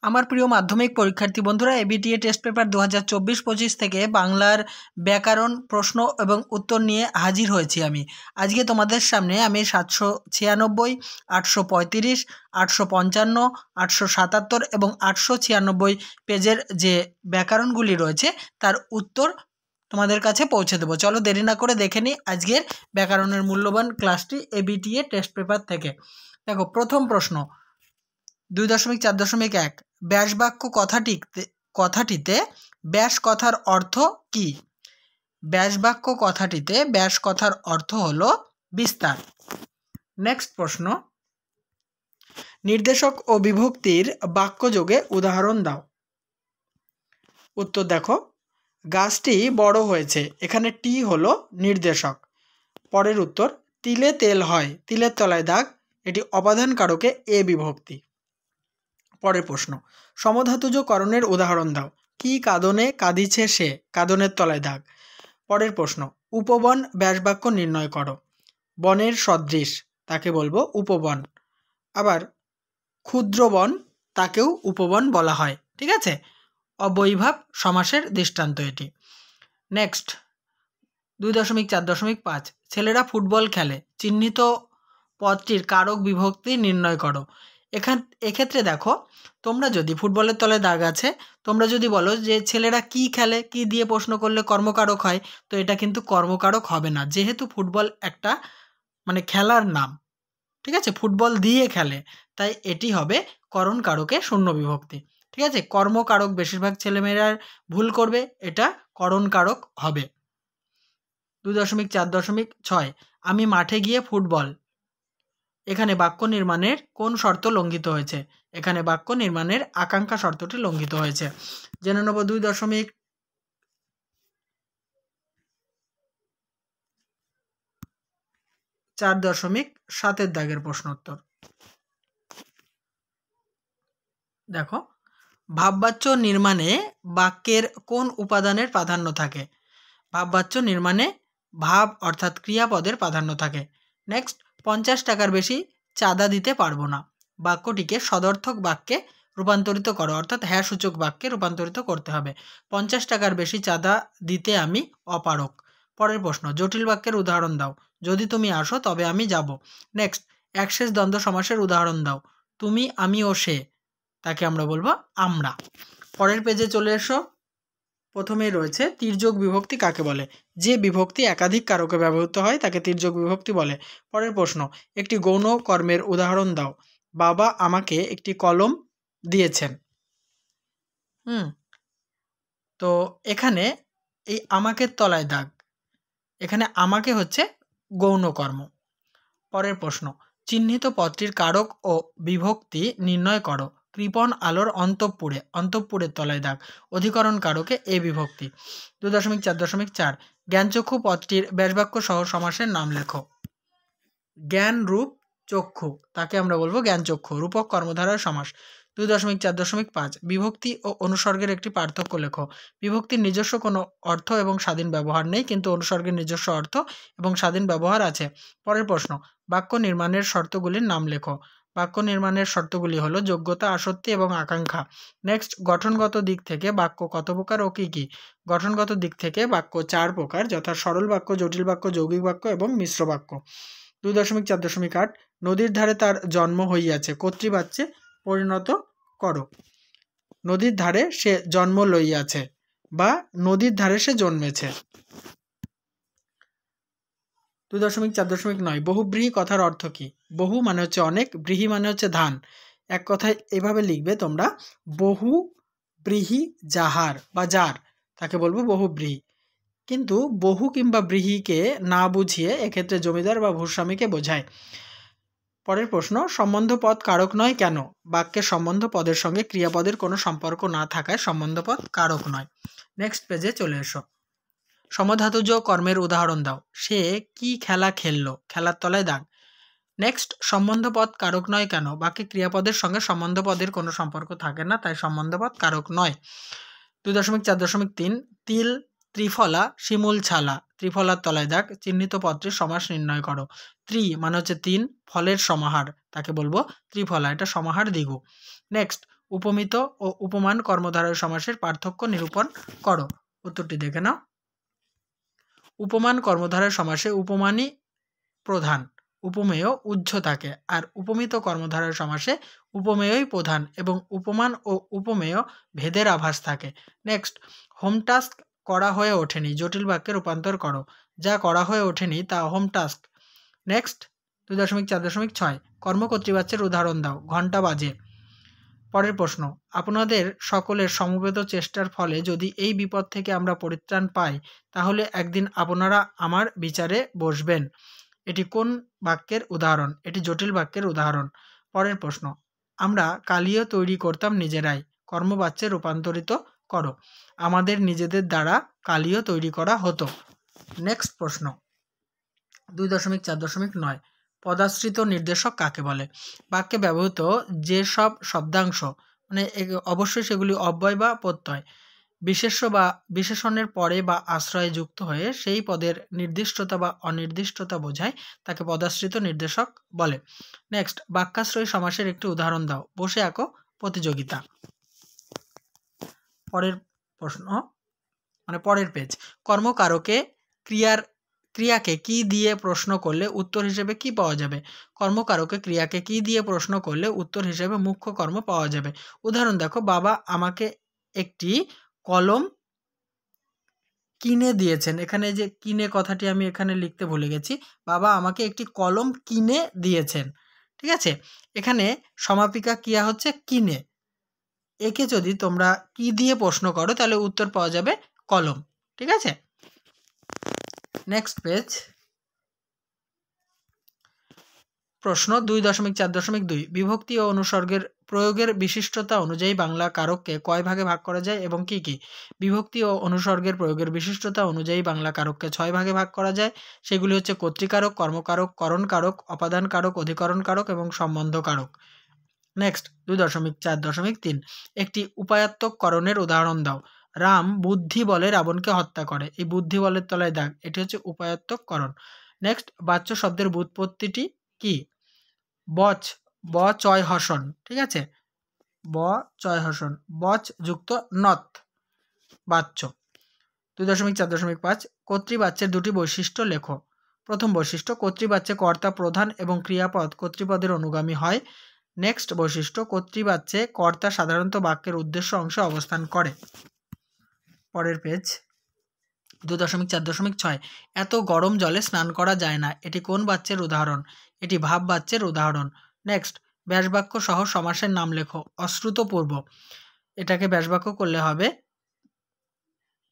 আমার প্রিয় মাধ্যমিক পরীক্ষার্থী বন্ধুরা, এবিটিএ টেস্ট পেপার 2024-25 থেকে বাংলার ব্যাকরণ প্রশ্ন এবং উত্তর নিয়ে হাজির হয়েছি আমি। আজকে তোমাদের সামনে আমি 796, 835, 855, 877 এবং 896 পেজের যে ব্যাকরণগুলি রয়েছে তার উত্তর তোমাদের কাছে পৌঁছে দেবো। চলো দেরি না করে দেখে নিই আজকের ব্যাকরণের মূল্যবান ক্লাসটি এবিটিএ টেস্ট পেপার থেকে। দেখো, প্রথম প্রশ্ন 2.4.1 ব্যাসবাক্য কথাটিতে ব্যাস কথার অর্থ কি? ব্যাসবাক্য কথাটিতে ব্যাস কথার অর্থ হলো বিস্তার। নেক্সট প্রশ্ন, নির্দেশক ও বিভক্তির বাক্যযোগে উদাহরণ দাও। উত্তর দেখো, গাছটি বড় হয়েছে, এখানে টি হলো নির্দেশক। পরের উত্তর, তিলে তেল হয়, তিলের তলায় দাগ, এটি অপাদান কারকে এ বিভক্তি। পরের প্রশ্ন, সমধাতুজ করণের উদাহরণ দাও। কি কাঁদনে কাঁদিছে সে, কাঁদনের তলায় দাগ। পরের প্রশ্ন, উপবন ব্যাসবাক্য নির্ণয় করো। বনের সদৃশ, তাকে বলবো উপবন। আবার ক্ষুদ্র বন, তাকেও উপবন বলা হয়। ঠিক আছে, অবৈভাব সমাসের দৃষ্টান্ত এটি। নেক্সট 2.4.5 ছেলেরা ফুটবল খেলে, চিহ্নিত পদটির কারক বিভক্তি নির্ণয় করো। এক্ষেত্রে দেখো, তোমরা যদি ফুটবলের তলায় দাগ আছে, তোমরা যদি বলো যে ছেলেরা কি খেলে, কি দিয়ে প্রশ্ন করলে কর্মকারক হয়, তো এটা কিন্তু কর্মকারক হবে না, যেহেতু ফুটবল একটা খেলার নাম। ঠিক আছে, ফুটবল দিয়ে খেলে, তাই এটি হবে করণ কারকে শূন্য বিভক্তি। ঠিক আছে, কর্মকারক বেশিরভাগ ছেলেমেয়েরা ভুল করবে, এটা করণ কারক হবে। 2.4.6 আমি মাঠে গিয়ে ফুটবল, এখানে বাক্য নির্মাণের কোন শর্ত লঙ্ঘিত হয়েছে? এখানে বাক্য নির্মাণের আকাঙ্ক্ষা শর্তটি লঙ্ঘিত হয়েছে। জেনে নেব 2.4.7 দাগের প্রশ্ন উত্তর। দেখো, ভাববাচ্য নির্মাণে বাক্যের কোন উপাদানের প্রাধান্য থাকে? ভাববাচ্য নির্মাণে ভাব অর্থাৎ ক্রিয়াপদের প্রাধান্য থাকে। নেক্সট, 50 টাকার বেশি চাঁদা দিতে পারবো না, বাক্যটিকে সদর্থক বাক্যে রূপান্তরিত করো, অর্থাৎ হ্যাঁ সূচক বাক্যে রূপান্তরিত করতে হবে। 50 টাকার বেশি চাঁদা দিতে আমি অপারক। পরের প্রশ্ন, জটিল বাক্যের উদাহরণ দাও। যদি তুমি আসো তবে আমি যাব। নেক্সট, একশেষ দ্বন্দ্ব সমাসের উদাহরণ দাও। তুমি, আমি ও সে, তাকে আমরা বলবো আমরা। পরের পেজে চলে এসো। প্রথমেই রয়েছে তির্যক বিভক্তি কাকে বলে? যে বিভক্তি একাধিক কারকে ব্যবহৃত হয় তাকে তির্যক বিভক্তি বলে। পরের প্রশ্ন, একটি গৌণ কর্মের উদাহরণ দাও। বাবা আমাকে একটি কলম দিয়েছেন। তো এখানে এই আমাকের তলায় দাগ, এখানে আমাকে হচ্ছে গৌণ কর্ম। পরের প্রশ্ন, চিহ্নিত পদটির কারক ও বিভক্তি নির্ণয় করো। কৃপণ আলোর অন্তঃপুরে, অন্তঃপুরের তলায় দাগ, অধিকরণ কারকে এ বিভক্তি। 2.4.4 জ্ঞানচক্ষু পদটির ব্যাসবাক্য সহ সমাসের নাম লেখো। জ্ঞান রূপ চক্ষু, তাকে আমরা বলবো জ্ঞানচক্ষু, রূপক কর্মধারয় সমাস। 2.4.5 বিভক্তি ও অনুসর্গের একটি পার্থক্য লেখো। বিভক্তির নিজস্ব কোনো অর্থ এবং স্বাধীন ব্যবহার নেই, কিন্তু অনুসর্গের নিজস্ব অর্থ এবং স্বাধীন ব্যবহার আছে। পরের প্রশ্ন, বাক্য নির্মাণের শর্তগুলির নাম লেখো। বাক্য নির্মাণের শর্তগুলি হলো যোগ্যতা, আসক্তি এবং আকাঙ্ক্ষা। নেক্সট, গঠনগত দিক থেকে বাক্য কত প্রকার ও কী কী? গঠনগত দিক থেকে বাক্য 4 প্রকার, যথা সরল বাক্য, জটিল বাক্য, যৌগিক বাক্য এবং মিশ্র বাক্য। 2.4.8 নদীর ধারে তার জন্ম হইয়াছে, কর্তৃবাচ্যে পরিণত করো। নদীর ধারে সে জন্ম লইয়াছে বা নদীর ধারে সে জন্মেছে। 2.4.9 বহুব্রীহি কথার অর্থ কি? বহু মানে হচ্ছে অনেক, ব্রীহি মানে হচ্ছে ধান। এক কথায় এভাবে লিখবে তোমরা, বহু ব্রীহি যাহার বা যার, তাকে বলবো বহুব্রীহি। কিন্তু বহু কিংবা ব্রীহিকে না বুঝিয়ে এক্ষেত্রে জমিদার বা ভূস্বামীকে বোঝায়। পরের প্রশ্ন, সম্বন্ধ পদ কারক নয় কেন? বাক্যের সম্বন্ধ পদের সঙ্গে ক্রিয়াপদের কোনো সম্পর্ক না থাকায় সম্বন্ধ পদ কারক নয়। নেক্সট পেজে চলে এসো। সমধাতুজ কর্মের উদাহরণ দাও। সে কি খেলা খেললো, খেলার তলায় দাগ। নেক্সট, সম্বন্ধ পদ কারক নয় কেন? বাক্যে ক্রিয়াপদের সঙ্গে সম্বন্ধ পদের কোনো সম্পর্ক থাকে না, তাই সম্বন্ধ পদ কারক নয়। 2.4.3 তিল, ত্রিফলা, শিমুল ছালা, ত্রিফলার তলায় দাগ, চিহ্নিত পদটির সমাস নির্ণয় করো। ত্রি মানে হচ্ছে 3, ফলের সমাহার, তাকে বলবো ত্রিফলা, এটা সমাহার দ্বিগু। নেক্সট, উপমিত ও উপমান কর্মধারয় সমাসের পার্থক্য নিরূপণ করো। উত্তরটি দেখে নাও। উপমান কর্মধারয় সমাসে উপমানই প্রধান, উপমেয় উহ্য থাকে, আর উপমিত কর্মধারয় সমাসে উপমেয়ই প্রধান এবং উপমান ও উপমেয় ভেদের আভাস থাকে। নেক্সট, হোম টাস্ক করা হয়ে ওঠেনি জটিল বাক্যে রূপান্তর করো। যা করা হয়ে ওঠেনি তা হোম টাস্ক। নেক্সট 2.4.6 কর্মকর্তৃবাচ্যের উদাহরণ দাও। ঘন্টা বাজে। পরের প্রশ্ন, আপনাদের সকলের সমবেত চেষ্টার ফলে যদি এই বিপদ থেকে আমরা পরিত্রাণ পাই তাহলে একদিন আপনারা আমার বিচারে বসবেন। এটি কোন বাক্যের উদাহরণ? এটি জটিল বাক্যের উদাহরণ। পরের প্রশ্ন, আমরা কালিও তৈরি করতাম নিজেরাই। কর্মবাচ্যে রূপান্তরিত করো। আমাদের নিজেদের দ্বারা কালিও তৈরি করা হতো। নেক্সট প্রশ্ন 2.4.9 পদাশ্রিত নির্দেশক কাকে বলে? বাক্যে ব্যবহৃত যেসব শব্দাংশ, মানে অবশ্যই সেগুলি অব্যয় বা প্রত্যয়, বিশেষ্য বা বিশেষণের পরে বা আশ্রয়ে যুক্ত হয়ে সেই পদের নির্দিষ্টতা বা অনির্দিষ্টতা বোঝায়, তাকে পদাশ্রিত নির্দেশক বলে। নেক্সট, বাক্যাশ্রয়ী সমাসের একটি উদাহরণ দাও। বসে আঁকো প্রতিযোগিতা। পরের প্রশ্ন, মানে পরের পেজ, কর্মকারকে ক্রিয়াকে কি দিয়ে প্রশ্ন করলে উত্তর হিসেবে কি পাওয়া যাবে? কর্মকারকে ক্রিয়াকে কি দিয়ে প্রশ্ন করলে উত্তর হিসেবে মুখ্য কর্ম পাওয়া যাবে। উদাহরণ দেখো, বাবা আমাকে একটি কলম কিনে দিয়েছেন। এখানে যে কিনে কথাটি আমি এখানে লিখতে ভুলে গেছি। বাবা আমাকে একটি কলম কিনে দিয়েছেন। ঠিক আছে, এখানে সমাপিকা ক্রিয়া হচ্ছে কিনে। একে যদি তোমরা কি দিয়ে প্রশ্ন করো তাহলে উত্তর পাওয়া যাবে কলম। ঠিক আছে, নেক্সট পেজ, প্রশ্ন 2.4.2 বিভক্তি ও অনুসর্গের প্রয়োগের বিশিষ্টতা অনুযায়ী বাংলা কারককে কয় ভাগে ভাগ করা যায় এবং কি কি? বিভক্তি ও অনুসর্গের প্রয়োগের বিশিষ্টতা অনুযায়ী বাংলা কারককে 6 ভাগে ভাগ করা যায়। সেগুলি হচ্ছে কর্তৃকারক, কর্মকারক, করণকারক, অপাদানকারক, অধিকরণকারক এবং সম্বন্ধকারক। নেক্সট 2.4.3 একটি উপায়াত্মক করণের উদাহরণ দাও। রাম বুদ্ধি বলে রাবণকে হত্যা করে। এই বুদ্ধি বলের তলায় দাগ, এটি হচ্ছে উপায়াত্মক করণ। নেক্সট, বাচ্য শব্দের ব্যুৎপত্তিটি কি? বচ, ব চয় হসন। ঠিক আছে, ব চয় হসন, বচ যুক্ত নত, বাচ্য। 2.4.5 কর্তৃবাচ্যের দুটি বৈশিষ্ট্য লেখো। প্রথম বৈশিষ্ট্য, কর্তৃবাচ্যে কর্তা প্রধান এবং ক্রিয়াপদ কর্তৃপদের অনুগামী হয়। নেক্সট বৈশিষ্ট্য, কর্তৃবাচ্যে কর্তা সাধারণত বাক্যের উদ্দেশ্য অংশে অবস্থান করে। পরের পেজ 2.4.6 এত গরম জলে স্নান করা যায় না। এটি কোন বাচ্যের উদাহরণ? এটি ভাব বাচ্যের উদাহরণ। নেক্সট, ব্যাসবাক্য সহ সমাসের নাম লেখো। অশ্রুতপূর্ব, এটাকে ব্যাসবাক্য করলে হবে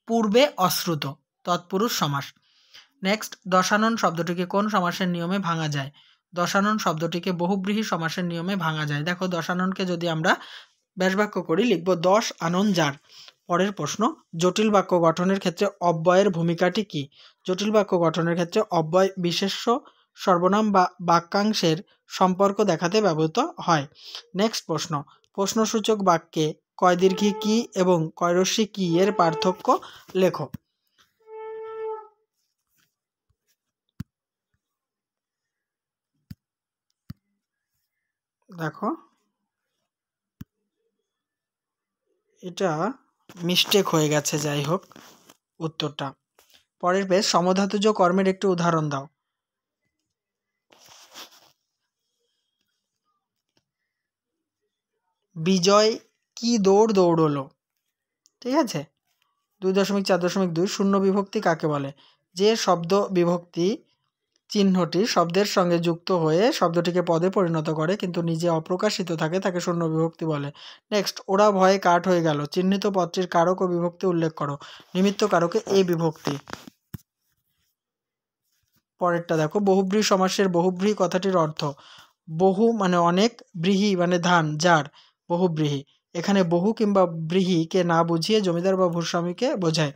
পূর্বে অশ্রুত, তৎপুরুষ সমাস। নেক্সট, দশানন শব্দটিকে কোন সমাসের নিয়মে ভাঙা যায়? দশানন শব্দটিকে বহুব্রীহি সমাসের নিয়মে ভাঙা যায়। দেখো, দশাননকে যদি আমরা ব্যাসবাক্য করি লিখব দশ আনন যার। পরের প্রশ্ন, জটিল বাক্য গঠনের ক্ষেত্রে অব্যয়ের ভূমিকাটি কি? জটিল বাক্য গঠনের ক্ষেত্রে অব্যয় বিশেষ্য, সর্বনাম বা বাক্যাংশের সম্পর্ক দেখাতে ব্যবহৃত হয়। নেক্সট প্রশ্ন, প্রশ্নসূচক বাক্যে কয় দীর্ঘী কি এবং কয় রস্যি কি এর পার্থক্য লেখো। দেখো, এটা মিস্টেক হয়ে গেছে, যাই হোক উত্তরটা। পরের পেজ, সমধাতুজ কর্মের একটি উদাহরণ দাও। বিজয় কি দৌড় দৌড়লো। ঠিক আছে, 2.4.2 শূন্য বিভক্তি কাকে বলে? যে শব্দ বিভক্তি চিহ্নটি শব্দের সঙ্গে যুক্ত হয়ে শব্দটিকে পদে পরিণত করে কিন্তু নিজে অপ্রকাশিত থাকে তাকে শূন্য বিভক্তি বলে। নেক্সট, ওরা ভয়ে কাঠ হয়ে গেল। চিহ্নিত পদটির কারক ও বিভক্তি উল্লেখ করো। নিমিত্ত কারকে এই বিভক্তি। পরেরটা দেখো, বহুব্রীহি সমাসের বহুব্রীহি কথাটির অর্থ। বহু মানে অনেক, ব্রীহি মানে ধান, যার, বহুব্রীহি। এখানে বহু কিংবা ব্রীহিকে না বুঝিয়ে জমিদার বা ভূস্বামীকে বোঝায়।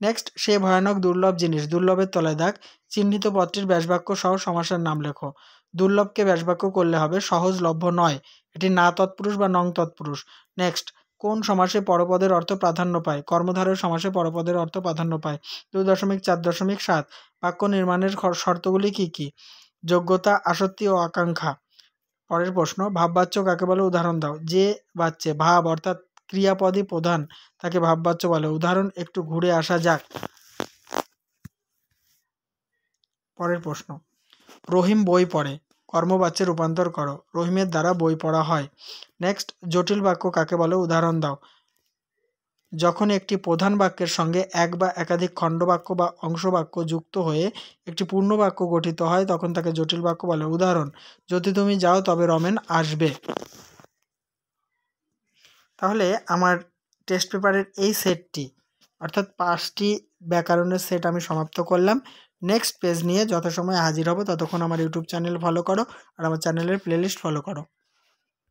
নেক্সট, সে ভয়ানক দুর্লভ জিনিস। দুর্লভের তলায় দাগ। চিহ্নিত পদটির ব্যাসবাক্য সহ সমাসের নাম লেখো। দুর্লভকে ব্যাসবাক্য করলে হবে সহজলভ্য নয়। এটি না তৎপুরুষ বা নং তৎপুরুষ। নেক্সট, কোন সমাসে পরপদের অর্থ প্রাধান্য পায়? কর্মধারয় সমাসে পরপদের অর্থ প্রাধান্য পায়। 2.4.7 বাক্য নির্মাণের শর্তগুলি কি কি? যোগ্যতা, আসক্তি ও আকাঙ্ক্ষা। পরের প্রশ্ন, ভাববাচ্য কাকে বলে উদাহরণ দাও। যে বাচ্চে ভাব অর্থাৎ ক্রিয়াপদই প্রধান তাকে ভাববাচ্য বলে। উদাহরণ একটু ঘুরে আসা যাক। পরের প্রশ্ন, রহিম বই পড়ে। কর্মবাচ্যে রূপান্তর করো। রহিমের দ্বারা বই পড়া হয়। নেক্সট, জটিল বাক্য কাকে বলে উদাহরণ দাও। যখন একটি প্রধান বাক্যের সঙ্গে এক বা একাধিক খণ্ডবাক্য বা অংশবাক্য যুক্ত হয়ে একটি পূর্ণ বাক্য গঠিত হয় তখন তাকে জটিল বাক্য বলে। উদাহরণ, যদি তুমি যাও তবে রমেন আসবে। তাহলে আমার টেস্ট পেপারের এই সেটটি অর্থাৎ 5টি ব্যাকরণের সেট আমি সমাপ্ত করলাম। নেক্সট পেজ নিয়ে যথাসময়ে হাজির হব। ততক্ষণ আমার ইউটিউব চ্যানেল ফলো করো আর আমার চ্যানেলের প্লেলিস্ট ফলো করো।